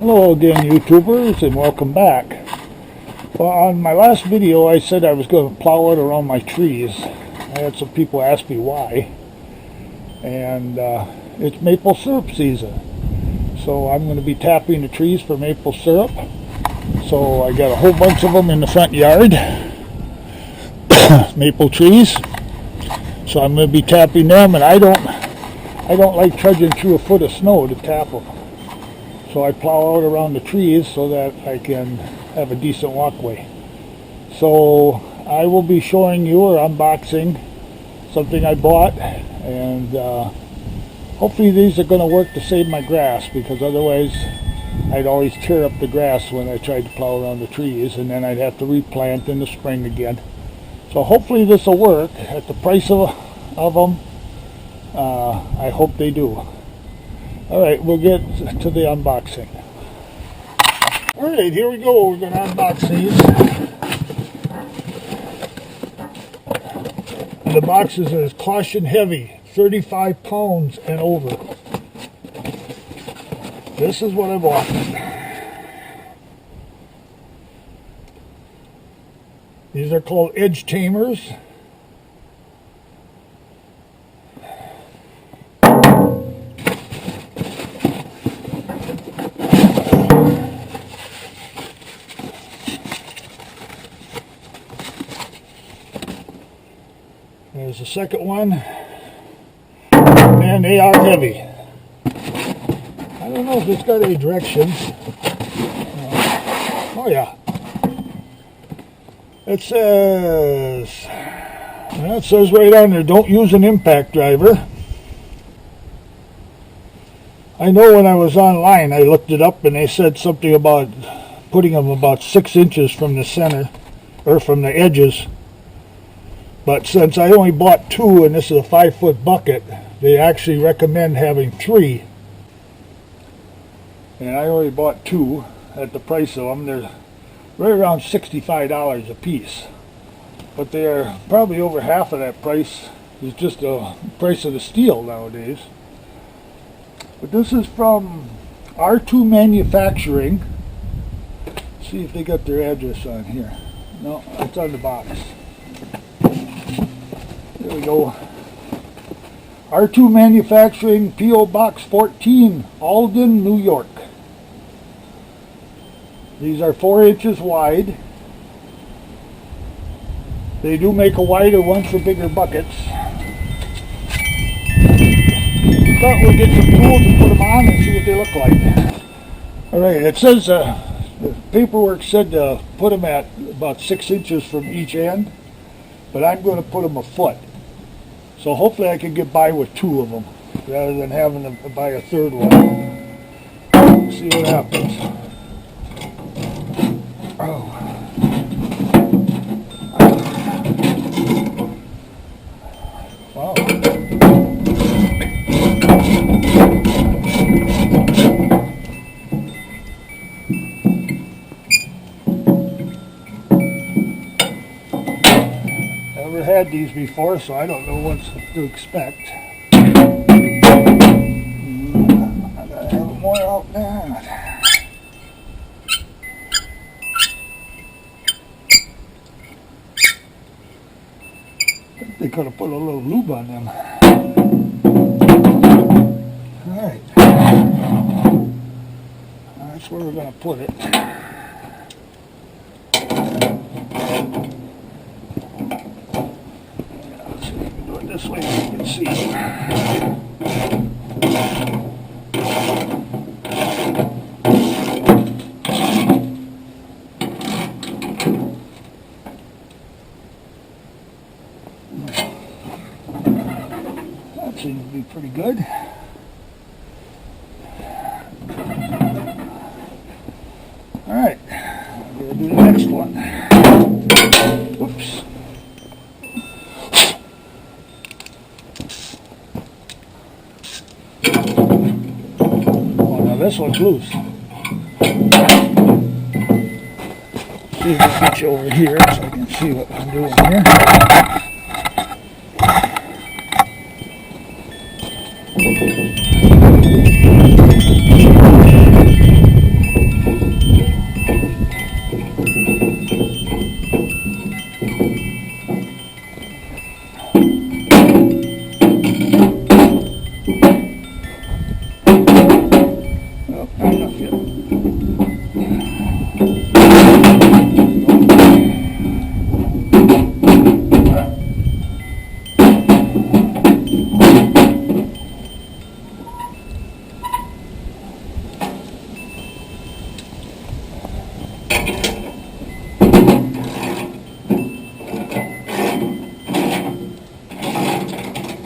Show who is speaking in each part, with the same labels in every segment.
Speaker 1: Hello again, YouTubers, and welcome back. Well, on my last video I said I was going to plow it around my trees. I had some people ask me why, and it's maple syrup season, so I'm going to be tapping the trees for maple syrup. So I got a whole bunch of them in the front yard, maple trees, so I'm going to be tapping them, and I don't like trudging through a foot of snow to tap them. So I plow out around the trees so that I can have a decent walkway. So I will be showing you or unboxing something I bought, and hopefully these are going to work to save my grass, because otherwise I'd always tear up the grass when I tried to plow around the trees, and then I'd have to replant in the spring again. So hopefully this will work at the price of them. I hope they do. Alright, we'll get to the unboxing. Alright, here we go. We're going to unbox these. And the box is caution heavy, 35 pounds and over. This is what I bought. These are called edge tamers. There's the second one, and they are heavy. I don't know if it's got any directions. Oh yeah. It says right on there, don't use an impact driver. I know when I was online I looked it up and they said something about putting them about 6 inches from the center, or from the edges. But since I only bought 2 and this is a 5-foot bucket, they actually recommend having 3. And I only bought 2 at the price of them. They're right around $65 a piece. But they're probably over half of that price is just the price of the steel nowadays. But this is from R2 Manufacturing. Let's see if they got their address on here. No, it's on the box. There we go. R2 Manufacturing, P.O. Box 14, Alden, New York. These are 4 inches wide. They do make a wider one for bigger buckets. Thought we'd get some tools and put them on and see what they look like. Alright, it says the paperwork said to put them at about 6 inches from each end, but I'm going to put them a foot. So hopefully I can get by with 2 of them rather than having to buy a 3rd one. See what happens. Oh. Wow. Never had these before, so I don't know what to expect. I gotta have more out there. I think they could have put a little lube on them. Alright. That's where we're going to put it. This way you can see. That seems to be pretty good. Alright, I'm going to do the next one. Whoops. This one's loose. See if I can get you over here so I can see what I'm doing here.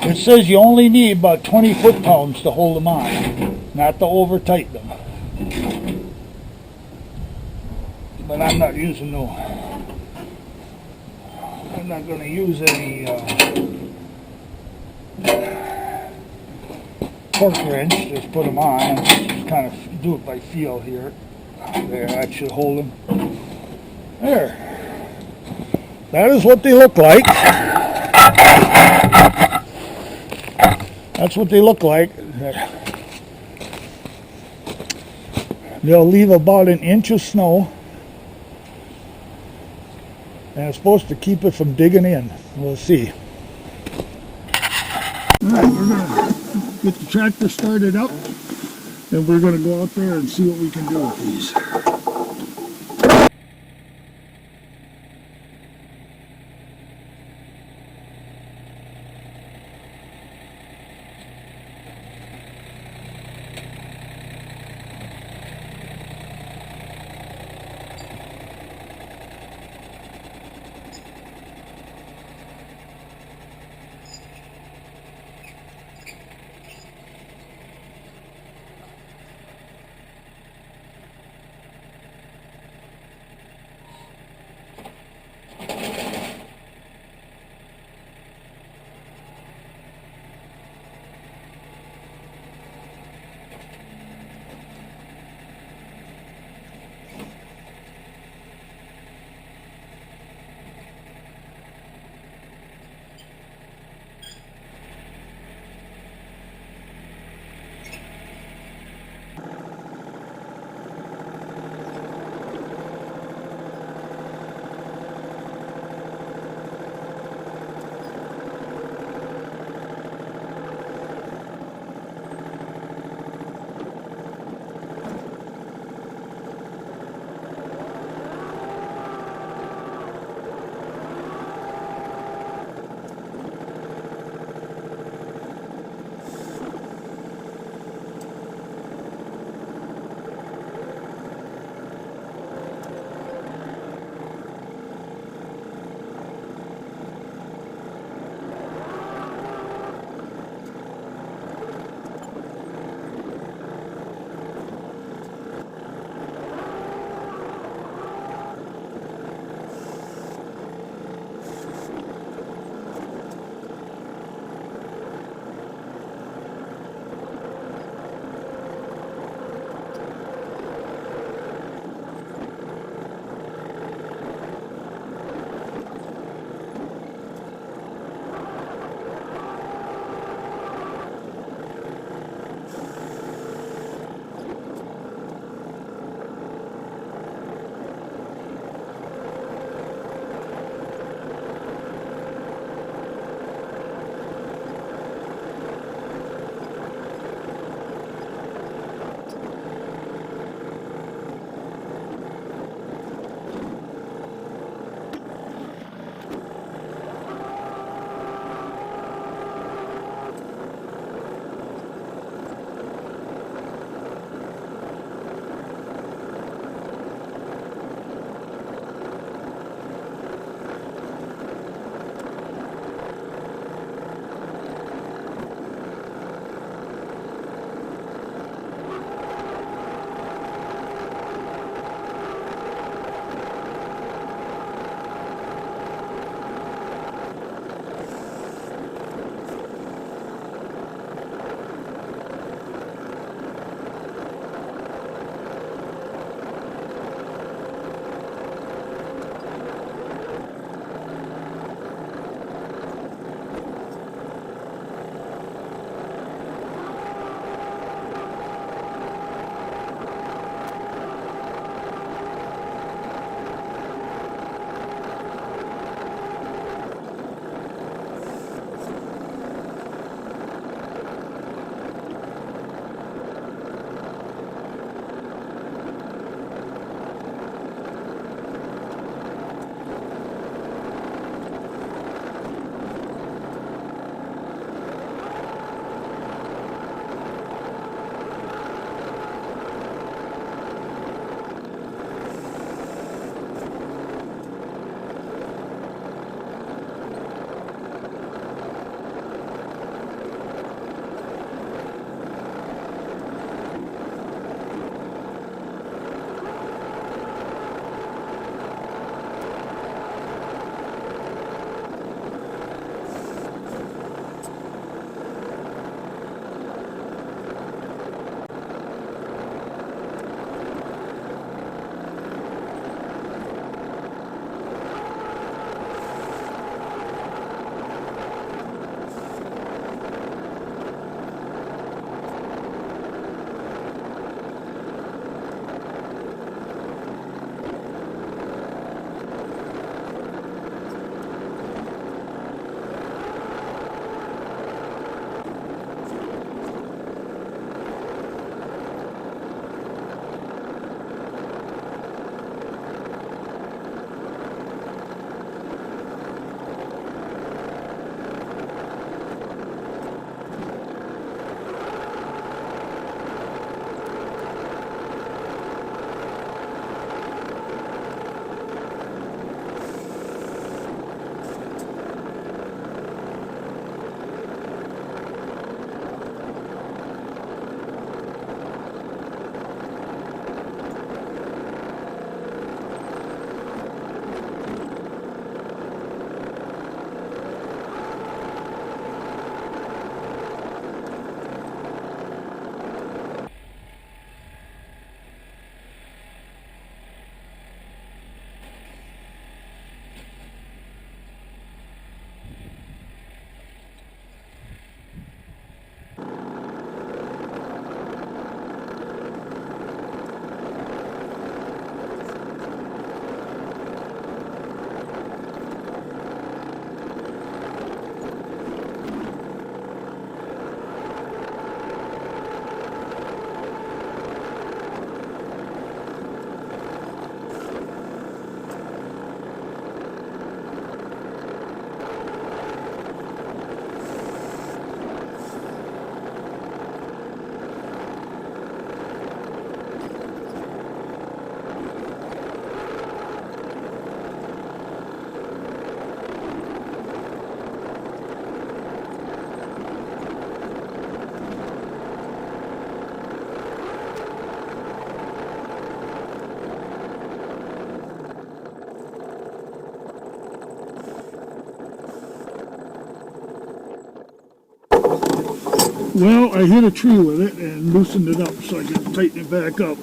Speaker 1: It says you only need about 20 foot-pounds to hold them on, not to over-tighten them. But I'm not using no, I'm not going to use any torque wrench, just put them on and just kind of do it by feel here. There, that should hold them. There. That is what they look like. That's what they look like. They'll leave about an inch of snow. And it's supposed to keep it from digging in. We'll see. Alright, we're going to get the tractor started up. And we're going to go out there and see what we can do with these. Well, I hit a tree with it and loosened it up so I can tighten it back up.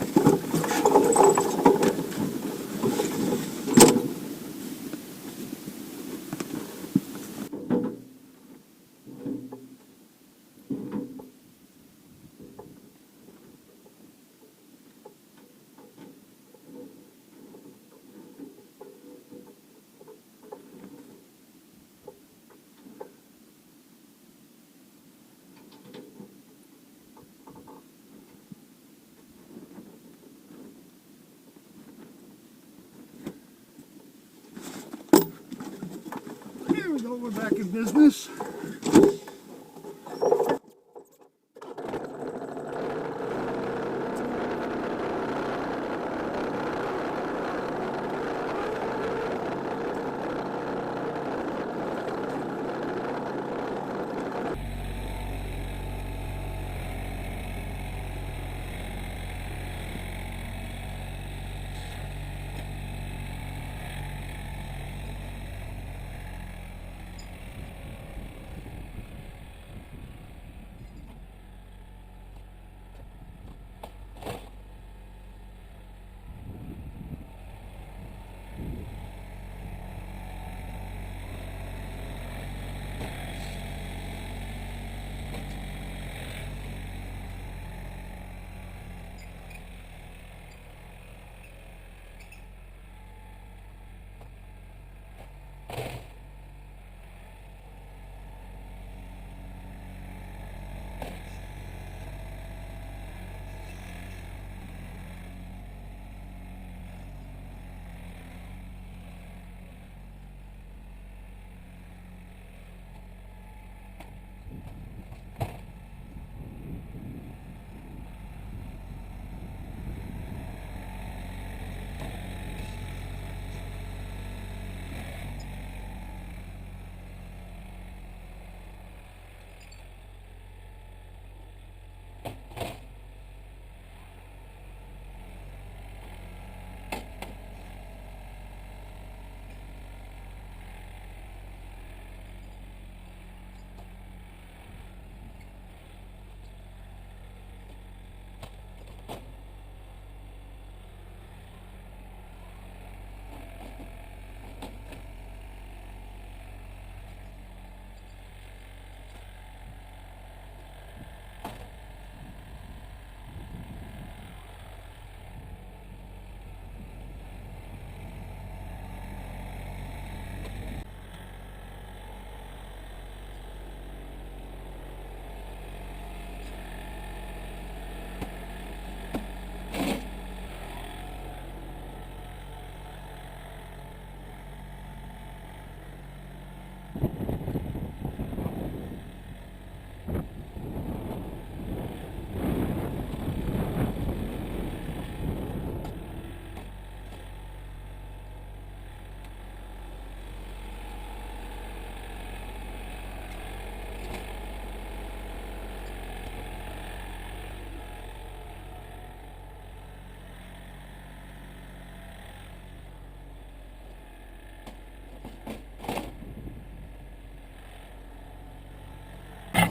Speaker 1: Here we go, we're back in business.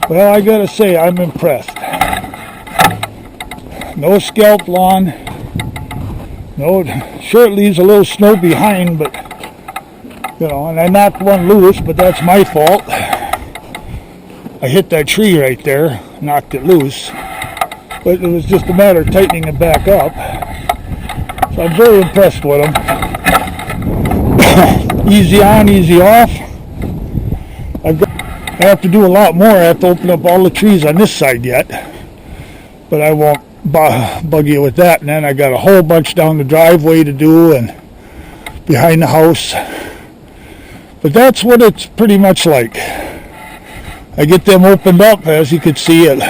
Speaker 1: Well, I gotta say, I'm impressed. No scalp lawn. No, sure it leaves a little snow behind, but, you know, and I knocked one loose, but that's my fault. I hit that tree right there, knocked it loose. But it was just a matter of tightening it back up. So I'm very impressed with them. Easy on, easy off. I have to do a lot more. I have to open up all the trees on this side yet. But I won't bug you with that. And then I got a whole bunch down the driveway to do and behind the house. But that's what it's pretty much like. I get them opened up, as you can see. It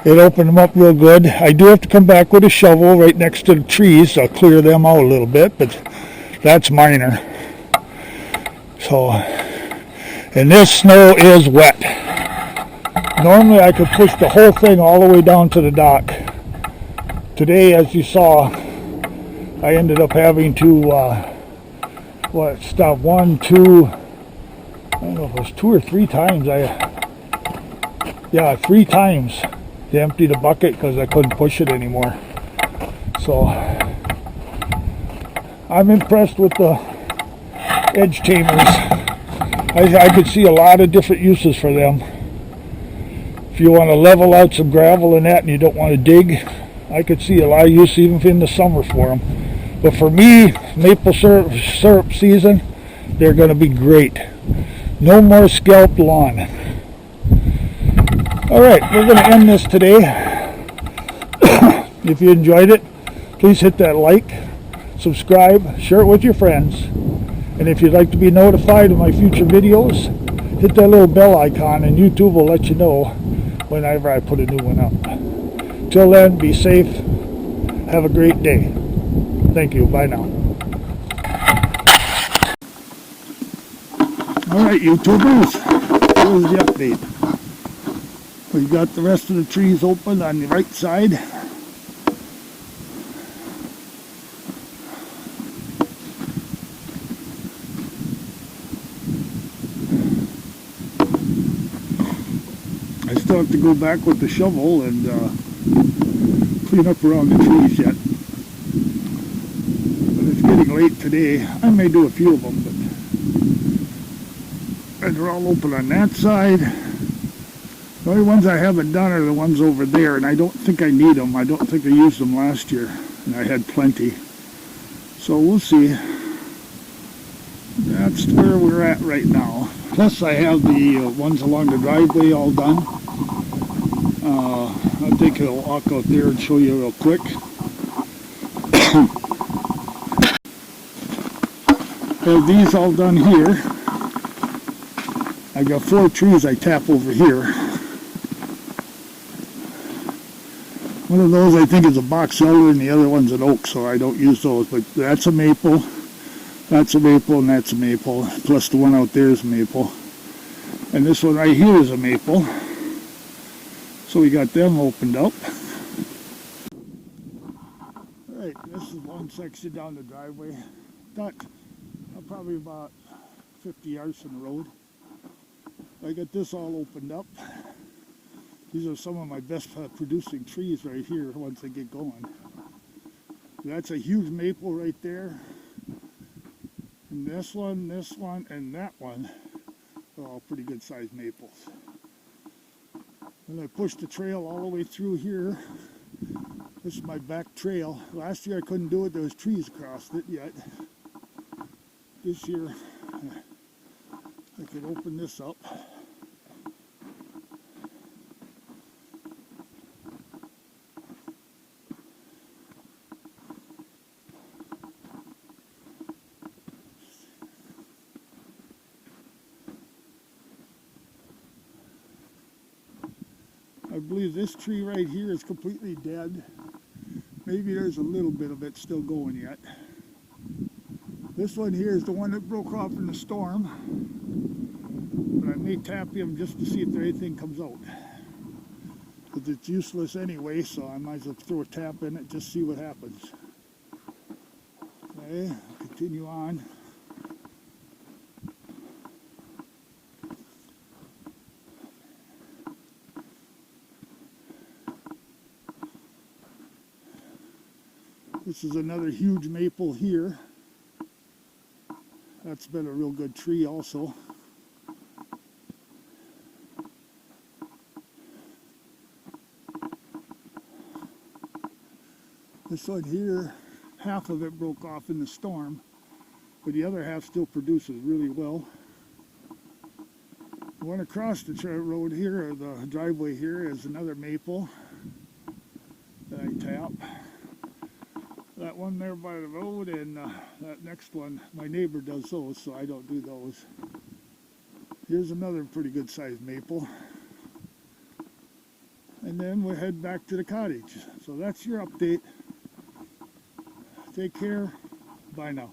Speaker 1: opened them up real good. I do have to come back with a shovel right next to the trees. I'll clear them out a little bit, but that's minor. So, and this snow is wet. Normally I could push the whole thing all the way down to the dock. Today, as you saw, I ended up having to stop 1, 2, I don't know if it was 2 or 3 times. yeah, 3 times to empty the bucket because I couldn't push it anymore. So I'm impressed with the edge tamers. I could see a lot of different uses for them. If you want to level out some gravel and that and you don't want to dig, I could see a lot of use even in the summer for them. But for me, maple syrup season, they're going to be great. No more scalped lawn. Alright, we're going to end this today. If you enjoyed it, please hit that like, subscribe, share it with your friends. And if you'd like to be notified of my future videos, hit that little bell icon and YouTube will let you know whenever I put a new one up. Till then, be safe. Have a great day. Thank you. Bye now. Alright, YouTubers, here's the update. We've got the rest of the trees open on the right side. I still have to go back with the shovel and clean up around the trees yet. But it's getting late today. I may do a few of them, and they're all open on that side. The only ones I haven't done are the ones over there, and I don't think I need them. I don't think I used them last year, and I had plenty. So we'll see. That's where we're at right now. Plus I have the ones along the driveway all done. I'll take a walk out there and show you real quick. I have these all done here. I got 4 trees I tap over here. One of those I think is a box elder and the other one's an oak, so I don't use those. But that's a maple, that's a maple, and that's a maple. Plus the one out there is a maple. And this one right here is a maple. So we got them opened up. Alright, this is one section down the driveway. Got probably about 50 yards from the road. I got this all opened up. These are some of my best producing trees right here once they get going. That's a huge maple right there. And this one, and that one are all pretty good sized maples. And I pushed the trail all the way through here. This is my back trail. Last year I couldn't do it, there was trees across it yet. This year I could open this up. I believe this tree right here is completely dead. Maybe there's a little bit of it still going yet. This one here is the one that broke off in the storm. But I may tap him just to see if anything comes out. Because it's useless anyway, so I might as well throw a tap in it, just see what happens. Okay, continue on. This is another huge maple here. That's been a real good tree also. This one here, half of it broke off in the storm, but the other half still produces really well. The one across the road here, or the driveway here, is another maple that I tap. That one there by the road, and that next one, my neighbor does those, so I don't do those. Here's another pretty good sized maple. And then we'll head back to the cottage. So that's your update. Take care. Bye now.